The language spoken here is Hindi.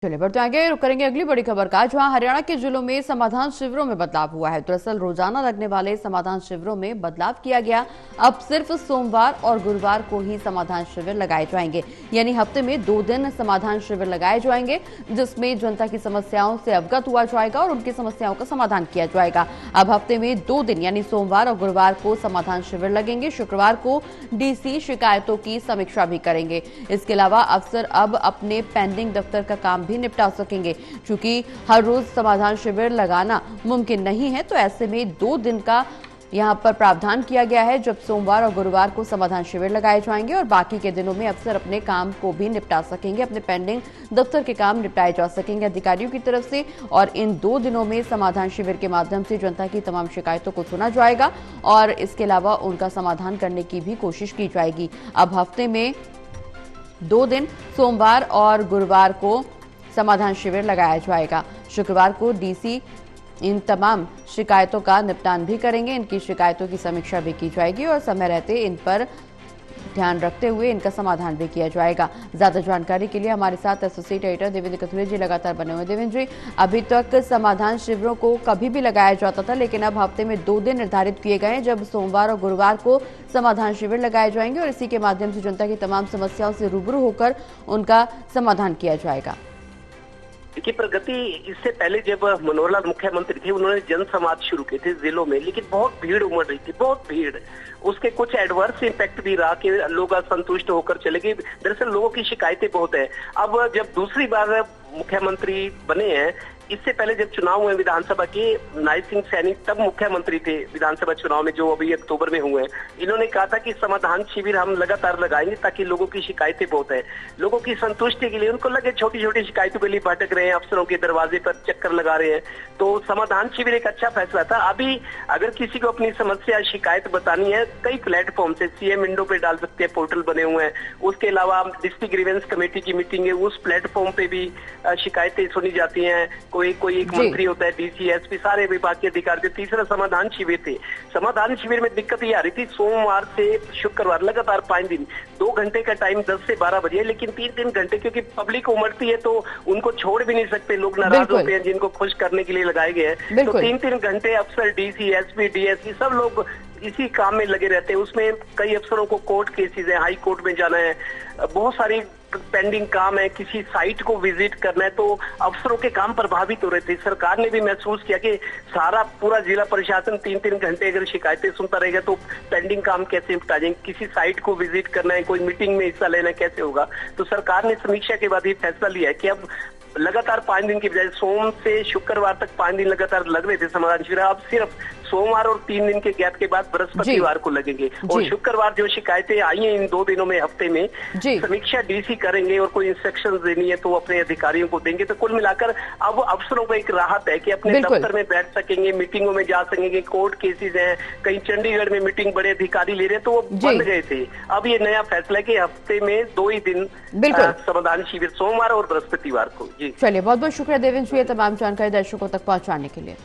चलिए बढ़ते आगे, रुक करेंगे अगली बड़ी खबर का, जहां हरियाणा के जिलों में समाधान शिविरों में बदलाव हुआ है। दरअसल रोजाना लगने वाले समाधान शिविरों में बदलाव किया गया। अब सिर्फ सोमवार और गुरुवार को ही समाधान शिविर लगाए जाएंगे, यानी हफ्ते में 2 दिन समाधान शिविर लगाए जाएंगे, जिसमें जनता की समस्याओं से अवगत हुआ जाएगा और उनकी समस्याओं का समाधान किया जाएगा। अब हफ्ते में 2 दिन यानी सोमवार और गुरुवार को समाधान शिविर लगेंगे। शुक्रवार को डीसी शिकायतों की समीक्षा भी करेंगे। इसके अलावा अफसर अब अपने पेंडिंग दफ्तर का काम भी निपटा सकेंगे। चूंकि हर रोज समाधान शिविर लगाना मुमकिन नहीं है, तो ऐसे में 2 दिन का यहां पर प्रावधान किया गया है, जब सोमवार और गुरुवार को समाधान शिविर लगाए जाएंगे और बाकी के दिनों में अफसर अपने काम को भी निपटा सकेंगे, अपने पेंडिंग दफ्तर के काम निपटाए जा सकेंगे अधिकारियों की तरफ से। और इन 2 दिनों में समाधान शिविर के माध्यम से जनता की तमाम शिकायतों को सुना जाएगा और इसके अलावा उनका समाधान करने की भी कोशिश की जाएगी। अब हफ्ते में 2 दिन सोमवार और गुरुवार को समाधान शिविर लगाया जाएगा। शुक्रवार को डीसी इन तमाम शिकायतों का निपटान भी करेंगे, इनकी शिकायतों की समीक्षा भी की जाएगी और समय रहते इन पर ध्यान रखते हुए इनका समाधान भी किया जाएगा। ज्यादा जानकारी के लिए हमारे साथ एसोसिएट एडिटर देवेंद्र कथुरे जी लगातार बने हुए। देवेंद्र जी, अभी तक समाधान शिविरों को कभी भी लगाया जाता था, लेकिन अब हफ्ते में 2 दिन निर्धारित किए गए हैं, जब सोमवार और गुरुवार को समाधान शिविर लगाए जाएंगे और इसी के माध्यम से जनता की तमाम समस्याओं से रूबरू होकर उनका समाधान किया जाएगा। देखिए प्रगति, इससे पहले जब मनोहर लाल मुख्यमंत्री थे, उन्होंने जन संवाद शुरू किए थे जिलों में, लेकिन बहुत भीड़ उमड़ रही थी, बहुत भीड़। उसके कुछ एडवर्स इम्पैक्ट भी रहा कि लोग असंतुष्ट होकर चले गए। दरअसल लोगों की शिकायतें बहुत है। अब जब दूसरी बार मुख्यमंत्री बने हैं, इससे पहले जब चुनाव हुए विधानसभा के, नाई सिंह सैनी तब मुख्यमंत्री थे विधानसभा चुनाव में, जो अभी अक्टूबर में हुए हैं। इन्होंने कहा था कि समाधान शिविर हम लगातार लगाएंगे ताकि लोगों की शिकायतें बहुत है, लोगों की संतुष्टि के लिए। उनको लगे छोटी छोटी शिकायतों के लिए भटक रहे हैं, अफसरों के दरवाजे पर चक्कर लगा रहे हैं, तो समाधान शिविर एक अच्छा फैसला था। अभी अगर किसी को अपनी समस्या शिकायत बतानी है, कई प्लेटफॉर्म से सीएम विंडो पे डाल सकते हैं, पोर्टल बने हुए हैं। उसके अलावा डिस्ट्रिक्ट ग्रीवेंस कमेटी की मीटिंग है, उस प्लेटफॉर्म पे भी शिकायतें सुनी जाती हैं। कोई एक मंत्री होता है, डीसी, एसपी, सारे विभाग के अधिकारी। तीसरा समाधान शिविर थे। समाधान शिविर में दिक्कत ये आ रही थी, सोमवार से शुक्रवार लगातार 5 दिन, 2 घंटे का टाइम 10 से 12 बजे, लेकिन 3-3 घंटे, क्योंकि पब्लिक उमड़ती है तो उनको छोड़ भी नहीं सकते, लोग नाराज होते हैं जिनको खुश करने के लिए लगाए गए हैं। तो 3-3 घंटे अफसर, डीसी, एसपी, डीएसपी सब लोग इसी काम में लगे रहते हैं। उसमें कई अफसरों को कोर्ट केसेस है, हाई कोर्ट में जाना है, बहुत सारी पेंडिंग काम है, किसी साइट को विजिट करना है, तो अफसरों के काम प्रभावित हो रहे थे। सरकार ने भी महसूस किया कि सारा पूरा जिला प्रशासन 3-3 घंटे अगर शिकायतें सुनता रहेगा तो पेंडिंग काम कैसे निपटा जाएंगे, किसी साइट को विजिट करना है, कोई मीटिंग में हिस्सा लेना कैसे होगा। तो सरकार ने समीक्षा के बाद ये फैसला लिया है कि अब लगातार 5 दिन की बजाय सोम से शुक्रवार तक 5 दिन लगातार लग रहे थे समाधान शिविर, अब सिर्फ सोमवार और 3 दिन के गैप के बाद बृहस्पतिवार को लगेंगे। और शुक्रवार जो शिकायतें आई हैं इन 2 दिनों में, हफ्ते में, समीक्षा डीसी करेंगे और कोई इंस्ट्रक्शन देनी है तो अपने अधिकारियों को देंगे। तो कुल मिलाकर अब अफसरों को एक राहत है कि अपने दफ्तर में बैठ सकेंगे, मीटिंगों में जा सकेंगे। कोर्ट केसेस हैं, कहीं चंडीगढ़ में मीटिंग बड़े अधिकारी ले रहे हैं तो वो बंद गए थे। अब ये नया फैसला है कि हफ्ते में 2 ही दिन समाधान शिविर, सोमवार और बृहस्पतिवार को। जी चलिए, बहुत बहुत शुक्रिया देवेंद्र जी, ये तमाम जानकारी दर्शकों तक पहुंचाने के लिए।